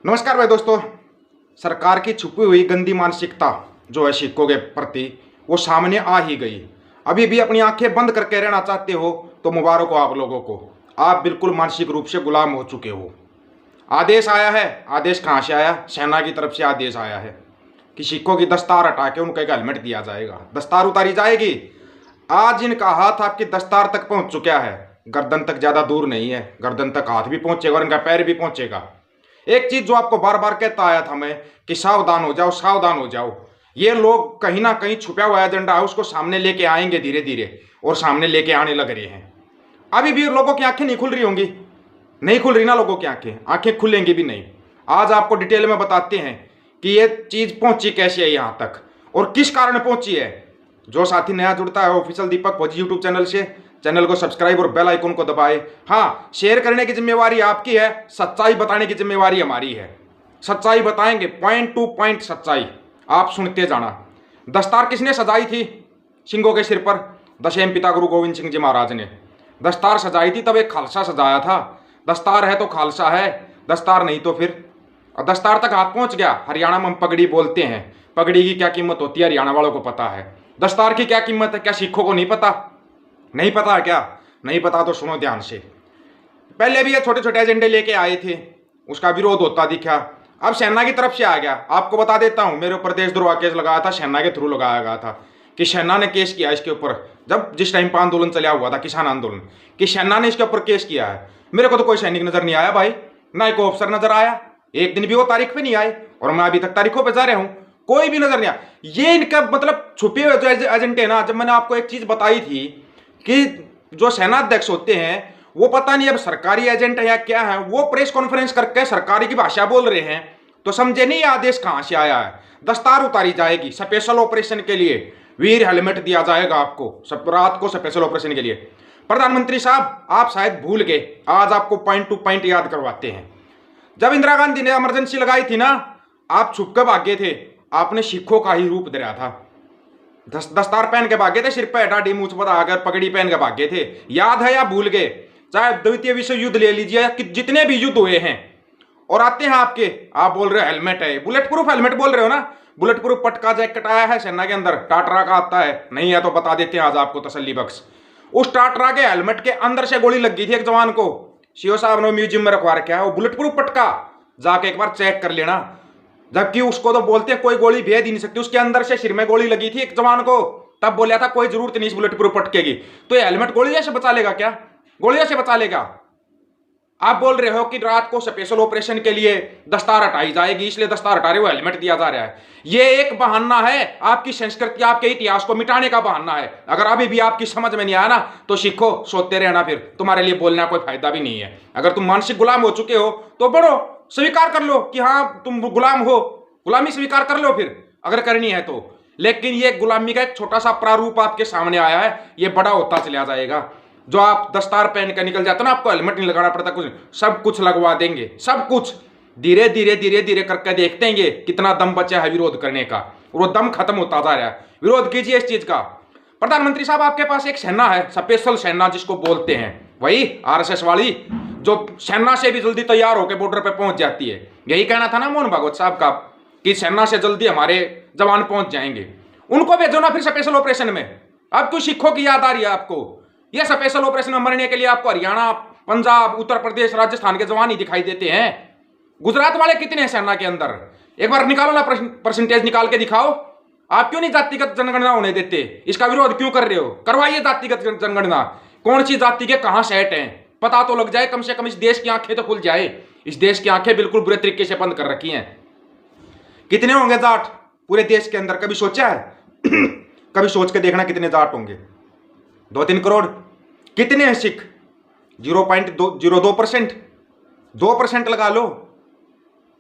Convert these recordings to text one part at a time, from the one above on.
नमस्कार भाई दोस्तों। सरकार की छुपी हुई गंदी मानसिकता जो है सिखों के प्रति वो सामने आ ही गई। अभी भी अपनी आंखें बंद करके रहना चाहते हो तो मुबारक हो आप लोगों को। आप बिल्कुल मानसिक रूप से गुलाम हो चुके हो। आदेश आया है। आदेश कहाँ से आया? सेना की तरफ से आदेश आया है कि सिखों की दस्तार हटा के उनको एक हेलमेट दिया जाएगा, दस्तार उतारी जाएगी। आज इनका हाथ आपकी दस्तार तक पहुंच चुका है, गर्दन तक ज़्यादा दूर नहीं है। गर्दन तक हाथ भी पहुंचेगा और इनका पैर भी पहुंचेगा। एक चीज जो आपको बार बार कहता आया था मैं कि सावधान हो जाओ, सावधान हो जाओ। ये लोग कहीं ना कहीं छुपा हुआ एजेंडा है, उसको सामने लेके आएंगे धीरे धीरे, और सामने लेके आने लग रहे हैं। अभी भी लोगों की आंखें नहीं खुल रही होंगी, नहीं खुल रही ना लोगों की आंखें, आंखें खुलेंगी भी नहीं। आज आपको डिटेल में बताते हैं कि ये चीज पहुंची कैसे है यहाँ तक और किस कारण पहुंची है। जो साथी नया जुड़ता है ऑफिशियल दीपक फौजी यूट्यूब चैनल से, चैनल को सब्सक्राइब और बेल आइकन को दबाए। हाँ, शेयर करने की जिम्मेवारी आपकी है, सच्चाई बताने की जिम्मेवारी हमारी है। सच्चाई बताएंगे, पॉइंट टू पॉइंट सच्चाई, आप सुनते जाना। दस्तार किसने सजाई थी सिंहों के सिर पर? दशम पिता गुरु गोविंद सिंह जी महाराज ने दस्तार सजाई थी, तब एक खालसा सजाया था। दस्तार है तो खालसा है, दस्तार नहीं तो फिर? और दस्तार तक हाथ पहुंच गया। हरियाणा में हम पगड़ी बोलते हैं, पगड़ी की क्या कीमत होती है हरियाणा वालों को पता है। दस्तार की क्या कीमत है, क्या सिखों को नहीं पता? नहीं पता है क्या? नहीं पता तो सुनो ध्यान से। पहले भी ये छोटे छोटे एजेंडे लेके आए थे, उसका विरोध होता दिखा, अब सेना की तरफ से आ गया। आपको बता देता हूं, मेरे ऊपर देशद्रोह केस लगाया था, सेना के थ्रू लगाया गया था कि सेना ने केस किया इसके ऊपर। जब जिस टाइम पर आंदोलन चला हुआ था, किसान आंदोलन, कि सेना ने इसके ऊपर केस किया है। मेरे को तो कोई सैनिक नजर नहीं आया भाई, ना एक ऑफिसर नजर आया। एक दिन भी वो तारीख पे नहीं आए और मैं अभी तक तारीखों पर जा रहा हूं, कोई भी नजर नहीं आया। ये इनका मतलब छुपे हुए जो एजेंडे ना, जब मैंने आपको एक चीज बताई थी कि जो सेनाध्यक्ष होते हैं वो पता नहीं अब सरकारी एजेंट है या क्या है, वो प्रेस कॉन्फ्रेंस करके सरकारी की भाषा बोल रहे हैं, तो समझे नहीं आदेश कहां से आया है। दस्तार उतारी जाएगी स्पेशल ऑपरेशन के लिए, वीर हेलमेट दिया जाएगा आपको सब रात को स्पेशल ऑपरेशन के लिए। प्रधानमंत्री साहब, आप शायद भूल गए, आज आपको पॉइंट टू पॉइंट याद करवाते हैं। जब इंदिरा गांधी ने इमरजेंसी लगाई थी ना, आप छुप कर भागे थे, आपने सिखों का ही रूप धरा था। दस्तार पहन के भागे थे, सिर पे डाढ़ी मूछ पर आकर पगड़ी पहन के भागे थे। याद है या भूल गए? चाहे द्वितीय विश्व युद्ध ले लीजिए कि जितने भी युद्ध हुए हैं, और आते हैं आपके, आप बोल रहे हो हेलमेट है, बुलेट प्रूफ हेलमेट बोल रहे हो ना। बुलेट प्रूफ पटका जैकेट आया है सेना के अंदर, टाटरा का आता है, नहीं है तो बता देते हैं आज आपको तसल्ली बख्श। उस टाटरा के हेलमेट के अंदर से गोली लग गई थी एक जवान को, सीओ साहब ने म्यूजियम में रखवा रखा है वो बुलेट प्रूफ पटका, जाके एक बार चेक कर लेना। जबकि उसको तो बोलते हैं कोई गोली भेद ही नहीं सकती, उसके अंदर से सिर में गोली लगी थी एक जवान को, तब बोला था कोई जरूरत नहीं इस बुलेट प्रूफ पटकेगी। तो ये हेलमेट गोलियों से बचा लेगा क्या? गोलियों से बचा लेगा? आप बोल रहे हो कि रात को स्पेशल ऑपरेशन के लिए दस्तार हटाई जाएगी, इसलिए दस्तार हटा रहे हो, हेलमेट दिया जा रहा है। ये एक बहाना है, आपकी संस्कृति आपके इतिहास को मिटाने का बहाना है। अगर अभी भी आपकी समझ में नहीं आया ना, तो सीखो, सोते रहना, फिर तुम्हारे लिए बोलना कोई फायदा भी नहीं है। अगर तुम मानसिक गुलाम हो चुके हो तो बढ़ो, स्वीकार कर लो कि हाँ तुम गुलाम हो, गुलामी स्वीकार कर लो फिर अगर करनी है तो। लेकिन ये गुलामी का एक छोटा सा प्रारूप आपके सामने आया है, ये बड़ा होता चला जाएगा। जो आप दस्तार पहन कर निकल जाते हो ना, आपको हेलमेट नहीं लगाना पड़ता, कुछ सब कुछ लगवा देंगे, सब कुछ धीरे धीरे करके देखते हैं ये कितना दम बचा है विरोध करने का, और वो दम खत्म होता जा रहा है। विरोध कीजिए इस चीज का। प्रधानमंत्री साहब, आपके पास एक सेना है, स्पेशल सेना जिसको बोलते हैं, वही आरएसएस वाली, जो सेना से भी जल्दी तैयार होकर बॉर्डर पे पहुंच जाती है। यही कहना था ना मोहन भागवत साहब का कि सेना से जल्दी हमारे जवान पहुंच जाएंगे। उनको भेजो ना फिर स्पेशल ऑपरेशन में। अब क्यों सिखों की याद आ रही है आपको? ये स्पेशल ऑपरेशन में मरने के लिए आपको हरियाणा, पंजाब, उत्तर प्रदेश, राजस्थान के जवान ही दिखाई देते हैं। गुजरात वाले कितने हैं सेना के अंदर? एक बार निकालो ना, परसेंटेज निकाल के दिखाओ। आप क्यों नहीं जातिगत जनगणना होने देते? इसका विरोध क्यों कर रहे हो? करवाइए जातिगत जनगणना। कौन सी जाति के कहां सेट हैं पता तो लग जाए, कम से कम इस देश की आंखें तो खुल जाए। इस देश की आंखें बिल्कुल बुरे तरीके से बंद कर रखी हैं। कितने होंगे जाट पूरे देश के अंदर? कभी सोचा है? कभी सोच के देखना कितने जाट होंगे? 2-3 करोड़। कितने हैं सिख? 0.02%, 2% लगा लो।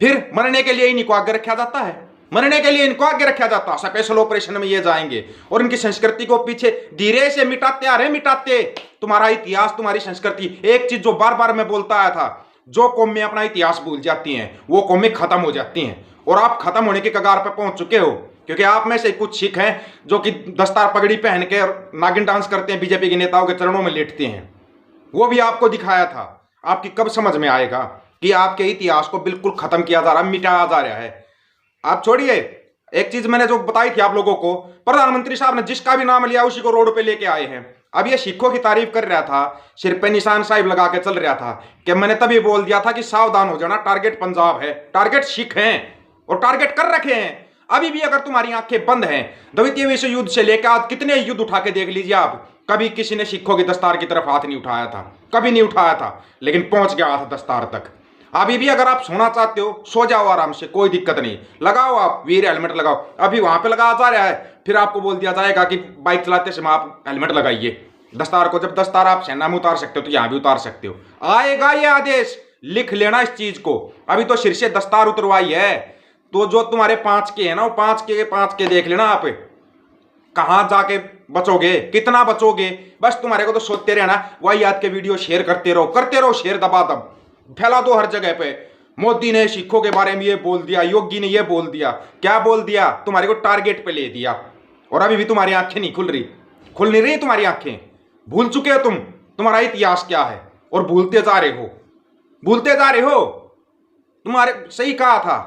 फिर मरने के लिए इनको आगे रखा जाता है, मरने के लिए इनको आगे रखा जाता है। स्पेशल ऑपरेशन में ये जाएंगे और इनकी संस्कृति को पीछे धीरे से मिटाते आ रहे, मिटाते। तुम्हारा इतिहास, तुम्हारी संस्कृति, एक चीज जो बार बार मैं बोलता आया था, जो कौमें अपना इतिहास भूल जाती हैं वो कौमें खत्म हो जाती हैं, और आप खत्म होने के कगार पर पहुंच चुके हो। क्योंकि आप में से कुछ सिख हैं जो कि दस्तार पगड़ी पहन के और नागिन डांस करते हैं, बीजेपी के नेताओं के चरणों में लेटते हैं। वो भी आपको दिखाया था, आपकी कब समझ में आएगा? कि आपके इतिहास को बिल्कुल खत्म किया जा रहा है, मिटाया जा रहा है। आप छोड़िए, एक चीज मैंने जो बताई थी आप लोगों को, प्रधानमंत्री साहब ने जिसका भी नाम लिया उसी को रोड पे लेके आए हैं। अब ये सिखों की तारीफ कर रहा था, सिर पे निशान साहिब लगा के चल रहा था कि मैंने तभी बोल दिया था कि सावधान हो जाना, टारगेट पंजाब है, टारगेट सिख हैं और टारगेट कर रखे हैं। अभी भी अगर तुम्हारी आंखें बंद हैं, द्वितीय विश्व युद्ध से लेकर आज कितने युद्ध उठा के देख लीजिए आप, कभी किसी ने सिखों की दस्तार की तरफ हाथ नहीं उठाया था, कभी नहीं उठाया था, लेकिन पहुंच गया था दस्तार तक। अभी भी अगर आप सोना चाहते हो सो जाओ आराम से, कोई दिक्कत नहीं, लगाओ आप वीर हेलमेट लगाओ। अभी वहां पे लगाया जा रहा है, फिर आपको बोल दिया जाएगा कि बाइक चलाते समय आप हेलमेट लगाइए। दस्तार को, जब दस्तार आप सेना में उतार सकते हो तो यहां भी उतार सकते हो। आएगा ये आदेश, लिख लेना इस चीज को। अभी तो सिर से दस्तार उतरवाई है, तो जो तुम्हारे 5 के है ना, वो 5 के देख लेना आप कहां जाके बचोगे, कितना बचोगे। बस तुम्हारे को तो सोचते रहना, वही याद के वीडियो शेयर करते रहो शेयर, दबादब फैला दो हर जगह पे। मोदी ने सिखों के बारे में ये बोल दिया, योगी ने ये बोल दिया, क्या बोल दिया, तुम्हारे को टारगेट पे ले दिया। और अभी भी तुम्हारी आंखें नहीं खुल नहीं रही तुम्हारी आंखें। भूल चुके हो तुम, तुम्हारा इतिहास क्या है, और भूलते जा रहे हो। तुम्हारे सही कहा था,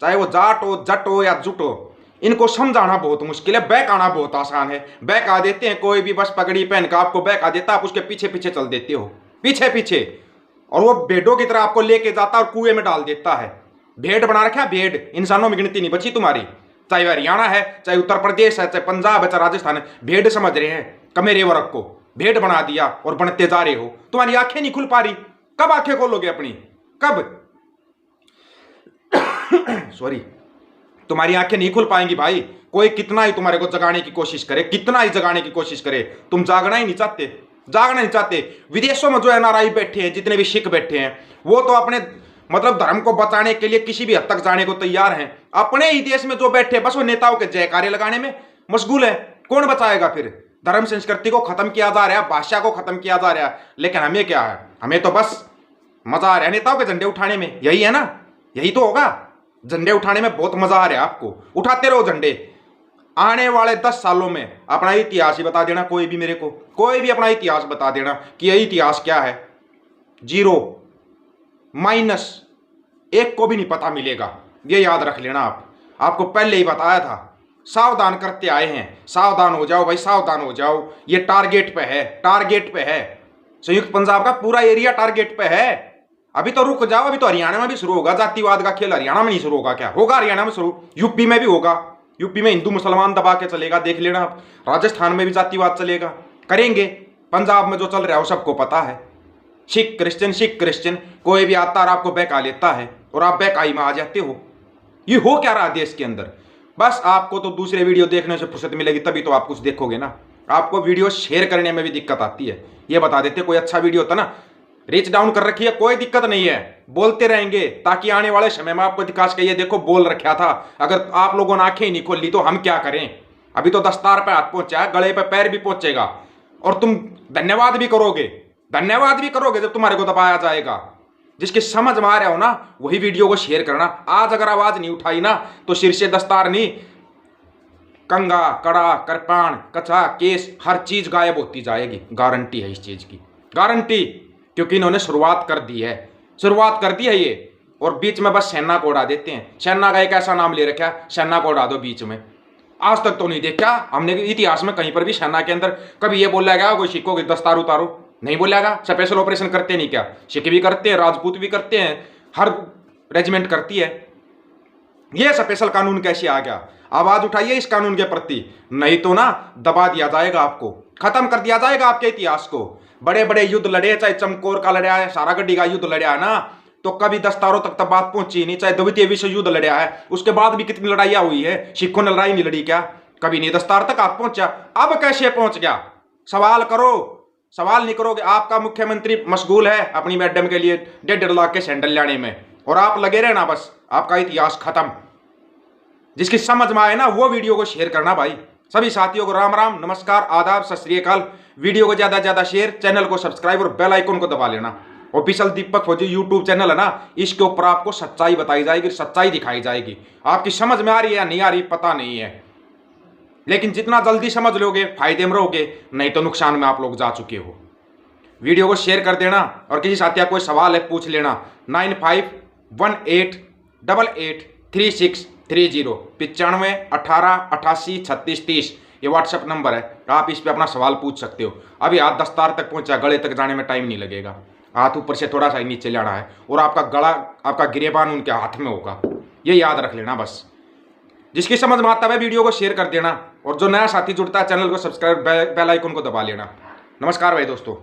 चाहे वो जाट हो, जट हो या जुट हो, इनको समझाना बहुत मुश्किल है, बहकाना बहुत आसान है। बहका देते हैं, कोई भी बस पगड़ी पहन का आपको बहका देता, आप उसके पीछे पीछे चल देते हो, पीछे, और वो भेड़ों की तरह आपको लेके जाता और कुएं में डाल देता है। भेड़ बना रखा है, भेड़, इंसानों में गिनती नहीं बची तुम्हारी। चाहे हरियाणा है, चाहे उत्तर प्रदेश है, चाहे पंजाब है, चाहे राजस्थान है, भेड़ समझ रहे हैं, कमेरे वर्ग को भेड़ बना दिया और बनते जा रहे हो। तुम्हारी आंखें नहीं खुल पा रही, कब आंखें खोलोगे अपनी, कब? सॉरी, तुम्हारी आंखें नहीं खुल पाएंगी भाई। कोई कितना ही तुम्हारे को जगाने की कोशिश करे, तुम जागना ही नहीं चाहते। विदेशों में जो एनआरआई बैठे हैं, जितने भी सिख बैठे हैं, वो तो अपने मतलब धर्म को बचाने के लिए किसी भी हद तक जाने को तैयार हैं। अपने ही देश में जो बैठे बस वो नेताओं के जयकारे लगाने में मशगूल है। कौन बचाएगा फिर? धर्म संस्कृति को खत्म किया जा रहा है, भाषा को खत्म किया जा रहा है, लेकिन हमें क्या है, हमें तो बस मजा आ रहा है नेताओं के झंडे उठाने में। यही है ना, यही तो होगा। झंडे उठाने में बहुत मजा आ रहा है आपको, उठाते रहो झंडे। आने वाले 10 सालों में अपना इतिहास ही बता देना, कोई भी अपना इतिहास बता देना कि यह इतिहास क्या है। 0 माइनस 1 को भी नहीं पता मिलेगा, ये याद रख लेना आप। आपको पहले ही बताया था, सावधान करते आए हैं, सावधान हो जाओ भाई, सावधान हो जाओ। ये टारगेट पे है। संयुक्त पंजाब का पूरा एरिया टारगेट पे है। अभी तो रुक जाओ, अभी तो हरियाणा में भी शुरू होगा जातिवाद का खेल। हरियाणा में नहीं शुरू होगा क्या? होगा हरियाणा में शुरू, यूपी में भी होगा। यूपी में हिंदू मुसलमान दबा के चलेगा, देख लेना आप। राजस्थान में भी जातिवाद चलेगा, करेंगे। पंजाब में जो चल रहा है वो सबको पता है। सिख क्रिश्चियन कोई भी आता और आपको बहका लेता है और आप बहकाई में आ जाते हो। ये हो क्या रहा देश के अंदर? बस आपको तो दूसरे वीडियो देखने से फुर्सत मिलेगी, तभी तो आप कुछ देखोगे ना। आपको वीडियो शेयर करने में भी दिक्कत आती है। ये बता देते, कोई अच्छा वीडियो होता ना, रीच डाउन कर रखी है, कोई दिक्कत नहीं है, बोलते रहेंगे ताकि आने वाले समय में आपको दिखा सके, ये देखो बोल रखा था। अगर आप लोगों ने आंखें ही नहीं खोल ली तो हम क्या करें? अभी तो दस्तार पे हाथ पहुंचा है, गले पे पैर भी पहुंचेगा, और तुम धन्यवाद भी करोगे जब तुम्हारे को दबाया जाएगा। जिसकी समझ में आ रहा हो ना, वही वीडियो को शेयर करना। आज अगर आवाज नहीं उठाई ना, तो सिर से दस्तार नहीं, कंगा, कड़ा, कृपाण, कछा, केस, हर चीज गायब होती जाएगी। गारंटी है इस चीज की, गारंटी। क्योंकि इन्होंने शुरुआत कर दी है ये, और बीच में बस सेना को उड़ा देते हैं। सेना का एक ऐसा नाम ले रखा है, सेना को उड़ा दो बीच में। आज तक तो नहीं देखा हमने इतिहास में कहीं पर भी सेना के अंदर कभी ये बोला गया कोई सिखों की दस्तार उतारो, नहीं बोला गया। स्पेशल ऑपरेशन करते नहीं क्या? सिख भी करते हैं, राजपूत भी करते हैं, हर रेजिमेंट करती है। ये स्पेशल कानून कैसे आ गया? आवाज उठाइए इस कानून के प्रति, नहीं तो ना दबा दिया जाएगा, आपको खत्म कर दिया जाएगा आपके इतिहास को। बड़े बड़े युद्ध लड़े, चाहे चमकौर का लड़ा है, सारागढ़ी का युद्ध लड़ा है ना, तो कभी दस्तारों तक तब बात पहुंची नहीं। चाहे द्वितीय विश्व युद्ध लड़ा है, उसके बाद भी कितनी लड़ाइयां हुई है, सिखों ने लड़ाई नहीं लड़ी क्या? कभी नहीं दस्तार तक हाथ पहुंचा। अब कैसे पहुंच गया? सवाल करो, सवाल नहीं करोगे। आपका मुख्यमंत्री मशगूल है अपनी मैडम के लिए 1.5 लाख के सैंडल लाने में, और आप लगे रहना, बस आपका इतिहास खत्म। जिसकी समझ में आए ना, वो वीडियो को शेयर करना भाई। सभी साथियों को राम राम, नमस्कार, आदाब, सत श्री अकाल। वीडियो को ज्यादा से ज्यादा शेयर, चैनल को सब्सक्राइब और बेल आइकन को दबा लेना। ऑफिशियल दीपक फौजी यूट्यूब चैनल है ना, इसके ऊपर आपको सच्चाई बताई जाएगी, सच्चाई दिखाई जाएगी। आपकी समझ में आ रही है या नहीं आ रही पता नहीं है, लेकिन जितना जल्दी समझ लोगे फायदे में रहोगे, नहीं तो नुकसान में आप लोग जा चुके हो। वीडियो को शेयर कर देना, और किसी साथी का कोई सवाल है पूछ लेना, 9518883630 9518883630। ये व्हाट्सएप नंबर है, आप इस पे अपना सवाल पूछ सकते हो। अभी हाथ दस्तार तक पहुंचा, गले तक जाने में टाइम नहीं लगेगा। हाथ ऊपर से थोड़ा सा नीचे लाना है और आपका गला, आपका गिरेबान उनके हाथ में होगा, ये याद रख लेना बस। जिसकी समझ में आता है वीडियो को शेयर कर देना, और जो नया साथी जुड़ता है चैनल को सब्सक्राइब, बेल आइकन को दबा लेना। नमस्कार भाई दोस्तों।